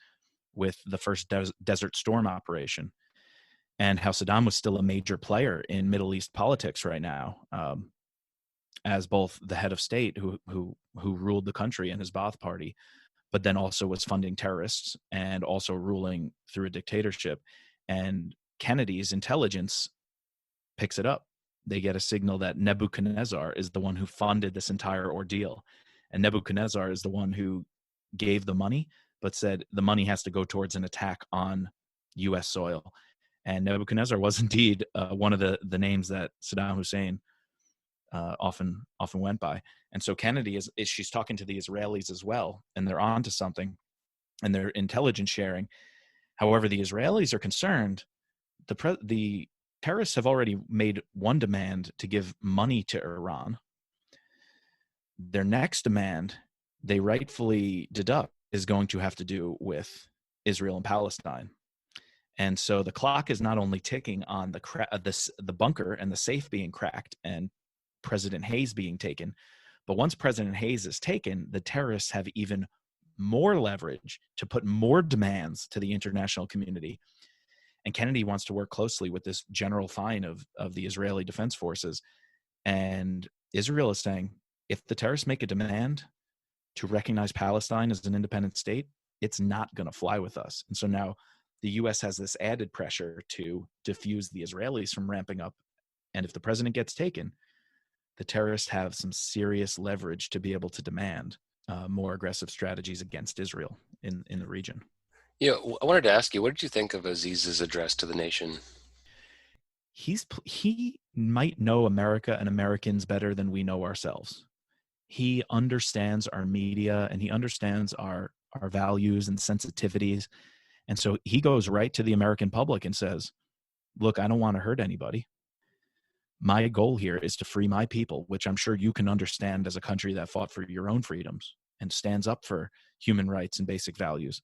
with the first Desert Storm operation, and how Saddam was still a major player in Middle East politics right now, as both the head of state who ruled the country in his Ba'ath Party, but then also was funding terrorists and also ruling through a dictatorship. And Kennedy's intelligence picks it up. They get a signal that Nebuchadnezzar is the one who funded this entire ordeal. And Nebuchadnezzar is the one who gave the money, but said the money has to go towards an attack on U.S. soil. And Nebuchadnezzar was indeed one of the names that Saddam Hussein often went by. And so Kennedy is she's talking to the Israelis as well, and they're on to something, and they're intelligence sharing. However, the Israelis are concerned. The terrorists have already made one demand to give money to Iran. Their next demand, they rightfully deduct, is going to have to do with Israel and Palestine. And so the clock is not only ticking on the bunker and the safe being cracked and President Hayes being taken, but once President Hayes is taken, the terrorists have even more leverage to put more demands to the international community. And Kennedy wants to work closely with this General Fine of the Israeli Defense Forces. And Israel is saying, if the terrorists make a demand to recognize Palestine as an independent state, it's not going to fly with us. And so now the U.S. has this added pressure to diffuse the Israelis from ramping up. And if the president gets taken, the terrorists have some serious leverage to be able to demand more aggressive strategies against Israel in the region. Yeah, I wanted to ask you, what did you think of Aziz's address to the nation? He might know America and Americans better than we know ourselves. He understands our media, and he understands our values and sensitivities. And so he goes right to the American public and says, look, I don't want to hurt anybody. My goal here is to free my people, which I'm sure you can understand as a country that fought for your own freedoms and stands up for human rights and basic values.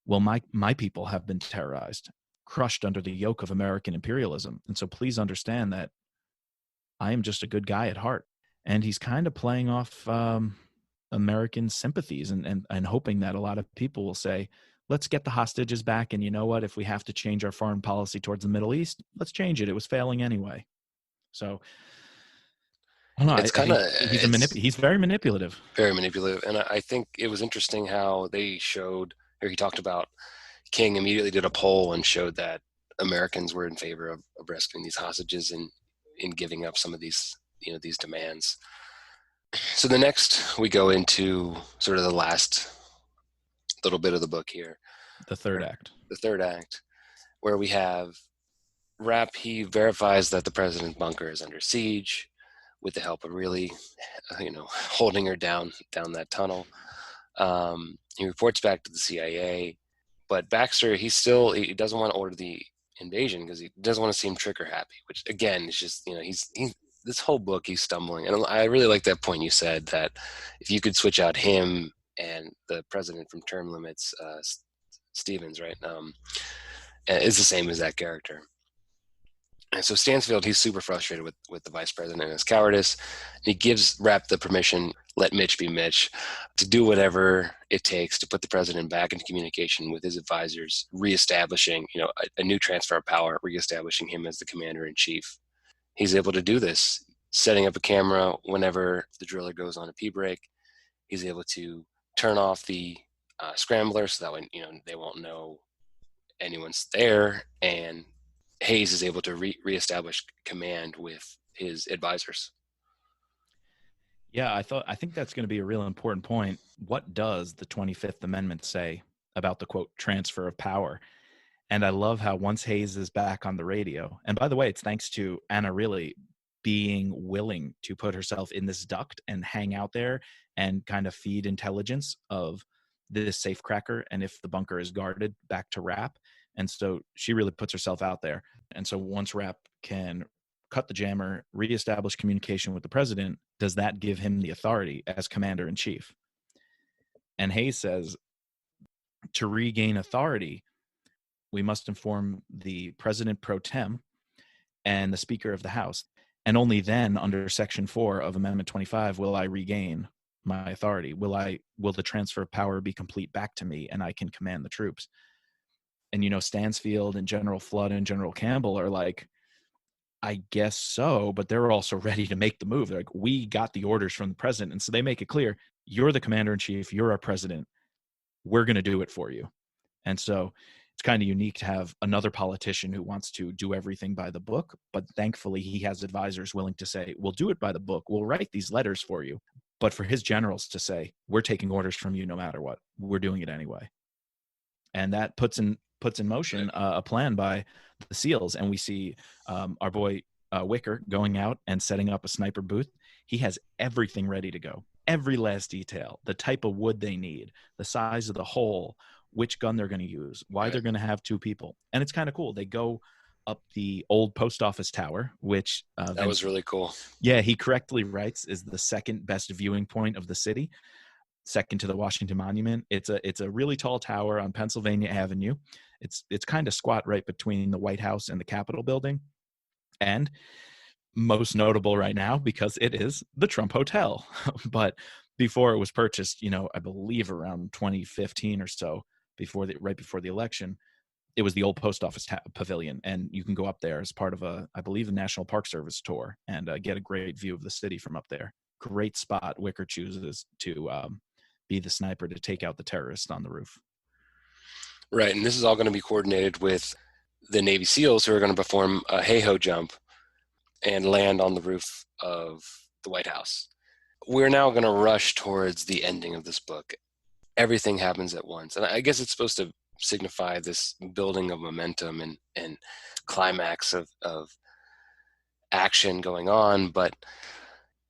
Well, my people have been terrorized, crushed under the yoke of American imperialism. And so please understand that I am just a good guy at heart. And he's kind of playing off American sympathies and hoping that a lot of people will say, let's get the hostages back. And you know what? If we have to change our foreign policy towards the Middle East, let's change it. It was failing anyway. So I don't know. It's kind of He's very manipulative. Very manipulative, and I think it was interesting how they showed, or he talked about, King immediately did a poll and showed that Americans were in favor of rescuing these hostages and in giving up some of these these demands. So the next we go into sort of the last little bit of the book here, the third act, where we have Rapp. He verifies that the president's bunker is under siege with the help of really, holding her down that tunnel. He reports back to the CIA, but Baxter, he doesn't want to order the invasion because he doesn't want to seem trigger happy, which again is just, he's this whole book, he's stumbling. And I really like that point you said, that if you could switch out him and the president from Term Limits, Stevens, right? It's the same as that character. And so Stansfield, he's super frustrated with the vice president and his cowardice. And he gives Rapp the permission, let Mitch be Mitch, to do whatever it takes to put the president back into communication with his advisors, reestablishing, a new transfer of power, reestablishing him as the commander in chief. He's able to do this, setting up a camera whenever the driller goes on a pee break. He's able to turn off the scrambler, so that way they won't know anyone's there, and Hayes is able to reestablish command with his advisors. Yeah, I think that's going to be a real important point. What does the 25th Amendment say about the quote transfer of power? And I love how once Hayes is back on the radio, and by the way, it's thanks to Anna really being willing to put herself in this duct and hang out there and kind of feed intelligence of this safecracker and if the bunker is guarded back to Rapp. And so she really puts herself out there. And so once Rapp can cut the jammer, reestablish communication with the president, does that give him the authority as commander in chief? And Hayes says, to regain authority, we must inform the president pro tem and the Speaker of the House. And only then, under Section 4 of Amendment 25, will I regain my authority. Will the transfer of power be complete back to me, and I can command the troops? And Stansfield and General Flood and General Campbell are like, I guess so, but they're also ready to make the move. They're like, we got the orders from the president, and so they make it clear, you're the commander in chief, you're our president, we're going to do it for you. And so it's kind of unique to have another politician who wants to do everything by the book, but thankfully he has advisors willing to say, we'll do it by the book, we'll write these letters for you. But for his generals to say, we're taking orders from you no matter what, we're doing it anyway. And that puts in motion a plan by the SEALs. And we see our boy Wicker going out and setting up a sniper booth. He has everything ready to go, every last detail, the type of wood they need, the size of the hole, which gun they're going to use, why they're going to have two people. And it's kind of cool. They go up the old post office tower, which that was really cool. Yeah, he correctly writes is the second best viewing point of the city, second to the Washington Monument. It's a really tall tower on Pennsylvania Avenue. It's kind of squat right between the White House and the Capitol building. And most notable right now because it is the Trump Hotel. But before it was purchased, I believe around 2015 or so, right before the election, it was the old post office pavilion, and you can go up there as part of I believe, a National Park Service tour and get a great view of the city from up there. Great spot Wicker chooses to be the sniper to take out the terrorist on the roof. Right, and this is all going to be coordinated with the Navy SEALs who are going to perform a hey-ho jump and land on the roof of the White House. We're now going to rush towards the ending of this book. Everything happens at once. And I guess it's supposed to signify this building of momentum and climax of action going on. But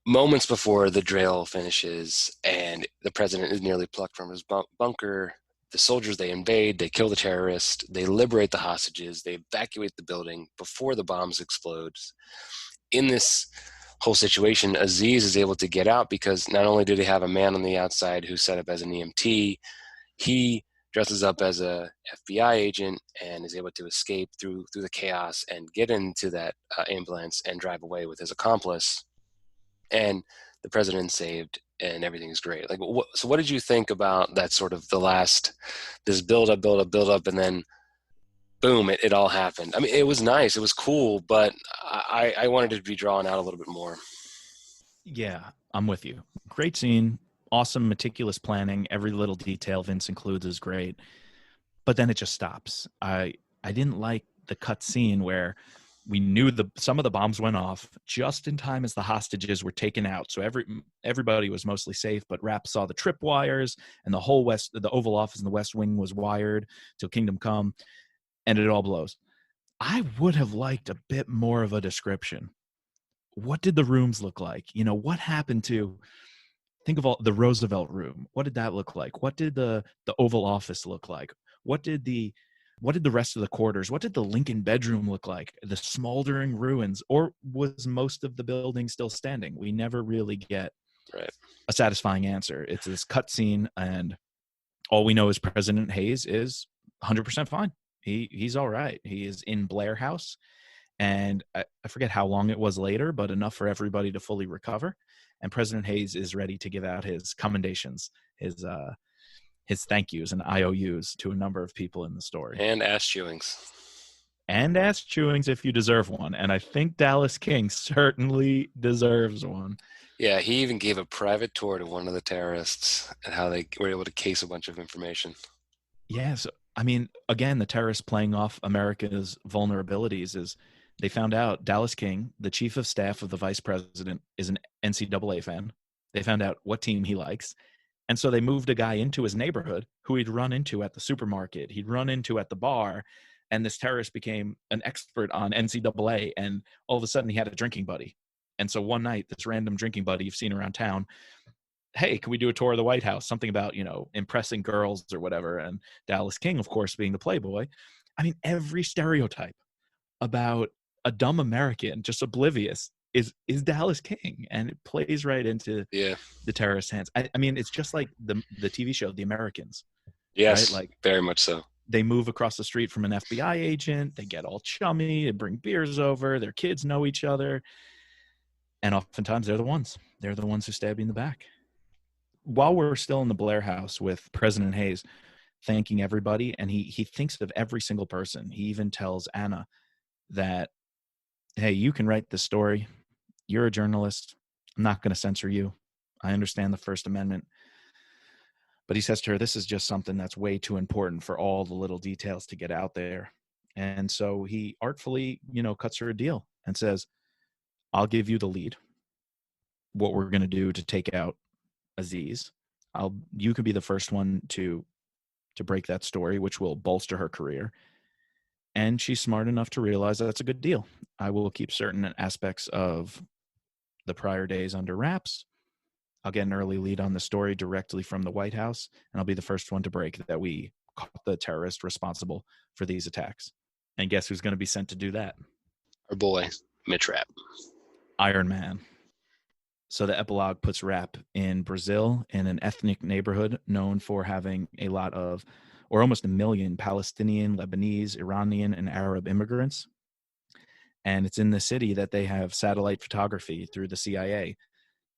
moments before the drill finishes and the president is nearly plucked from his bunker, the soldiers, they invade, they kill the terrorist, they liberate the hostages, they evacuate the building before the bombs explode. In this whole situation, Aziz is able to get out because not only did he have a man on the outside who's set up as an EMT, he dresses up as a FBI agent and is able to escape through the chaos and get into that ambulance and drive away with his accomplice. And the president's saved and everything's great. Like, so what did you think about that sort of this build up, and then boom, it all happened? I mean, it was nice, it was cool, but I wanted it to be drawn out a little bit more. Yeah, I'm with you. Great scene, awesome, meticulous planning. Every little detail Vince includes is great, but then it just stops. I didn't like the cut scene where we knew some of the bombs went off just in time as the hostages were taken out. So everybody was mostly safe, but Rapp saw the trip wires and the Oval Office in the West Wing was wired till Kingdom Come, and it all blows. I would have liked a bit more of a description. What did the rooms look like? What happened to, think of all the Roosevelt room. What did that look like? What did the Oval Office look like? What did the rest of the quarters, what did the Lincoln bedroom look like? The smoldering ruins, or was most of the building still standing? We never really get a satisfying answer. It's this cutscene, and all we know is President Hayes is 100% fine. He's all right. He is in Blair House, and I forget how long it was later, but enough for everybody to fully recover. And President Hayes is ready to give out his commendations, his thank yous and IOUs to a number of people in the story. And ass chewings. And ass chewings if you deserve one. And I think Dallas King certainly deserves one. Yeah, he even gave a private tour to one of the terrorists and how they were able to case a bunch of information. Yes. I mean, again, the terrorists playing off America's vulnerabilities is they found out Dallas King, the chief of staff of the vice president, is an NCAA fan. They found out what team he likes. And so they moved a guy into his neighborhood who he'd run into at the supermarket, he'd run into at the bar. And this terrorist became an expert on NCAA. And all of a sudden, he had a drinking buddy. And so one night, this random drinking buddy you've seen around town, hey, can we do a tour of the White House? Something about, impressing girls or whatever. And Dallas King, of course, being the playboy. I mean, every stereotype about a dumb American just oblivious is Dallas King. And it plays right into Yeah. the terrorist hands. I mean, it's just like the TV show, The Americans, right? Yes, Like very much so. they move across the street from an FBI agent. They get all chummy. They bring beers over. Their kids know each other. And oftentimes they're the ones. They're the ones who stab you in the back. While we're still in the Blair House with President Hayes, thanking everybody, and he thinks of every single person. He even tells Anna that, hey, you can write this story. You're a journalist. I'm not going to censor you. I understand the First Amendment. But he says to her, this is just something that's way too important for all the little details to get out there. And so he artfully, cuts her a deal and says, I'll give you the lead, what we're going to do to take out Aziz. You can be the first one to break that story, which will bolster her career. And she's smart enough to realize that that's a good deal. I will keep certain aspects of the prior days under wraps. I'll get an early lead on the story directly from the White House, and I'll be the first one to break that we caught the terrorist responsible for these attacks. And guess who's going to be sent to do that? Our boy, Mitch Rapp. Ironman. So the epilogue puts Rapp in Brazil in an ethnic neighborhood known for having a lot of, or almost 1 million Palestinian, Lebanese, Iranian, and Arab immigrants. And it's in the city that they have satellite photography through the CIA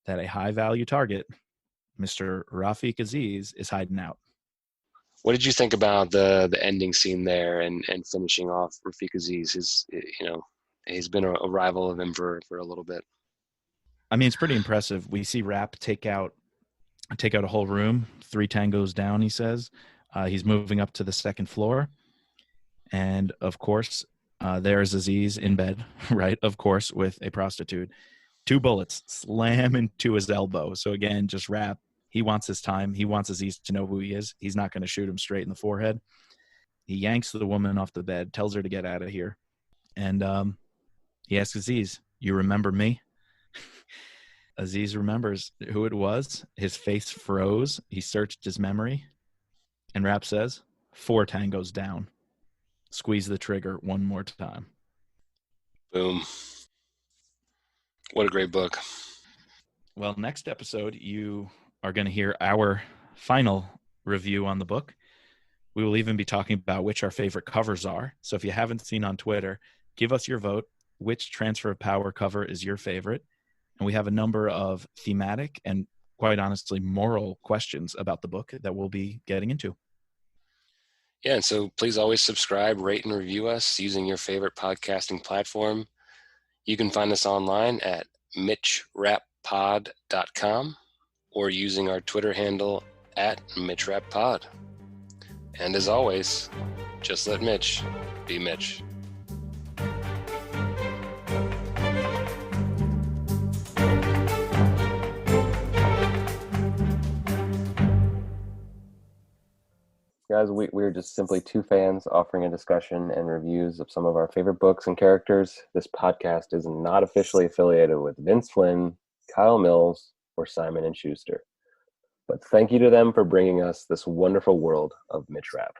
that a high-value target, Mr. Rafiq Aziz, is hiding out. What did you think about the ending scene there and finishing off Rafiq Aziz? He's been a rival of him for a little bit. I mean, it's pretty impressive. We see Rapp take out a whole room, 3 tangos down, he says. He's moving up to the second floor. And of course, there's Aziz in bed, right? Of course, with a prostitute. 2 bullets slam into his elbow. So again, just Rapp. He wants his time. He wants Aziz to know who he is. He's not going to shoot him straight in the forehead. He yanks the woman off the bed, tells her to get out of here. And he asks Aziz, you remember me? Aziz remembers who it was. His face froze. He searched his memory. And Rapp says, 4 tangos down. Squeeze the trigger one more time. Boom. What a great book. Well, next episode, you are going to hear our final review on the book. We will even be talking about which our favorite covers are. So if you haven't seen on Twitter, give us your vote. Which Transfer of Power cover is your favorite? And we have a number of thematic and, quite honestly, moral questions about the book that we'll be getting into. Yeah, and so please always subscribe, rate, and review us using your favorite podcasting platform. You can find us online at mitchrappod.com or using our Twitter handle at mitchrappod. And as always, just let Mitch be Mitch. Guys, we're just simply 2 fans offering a discussion and reviews of some of our favorite books and characters. This podcast is not officially affiliated with Vince Flynn, Kyle Mills, or Simon & Schuster. But thank you to them for bringing us this wonderful world of Mitch Rapp.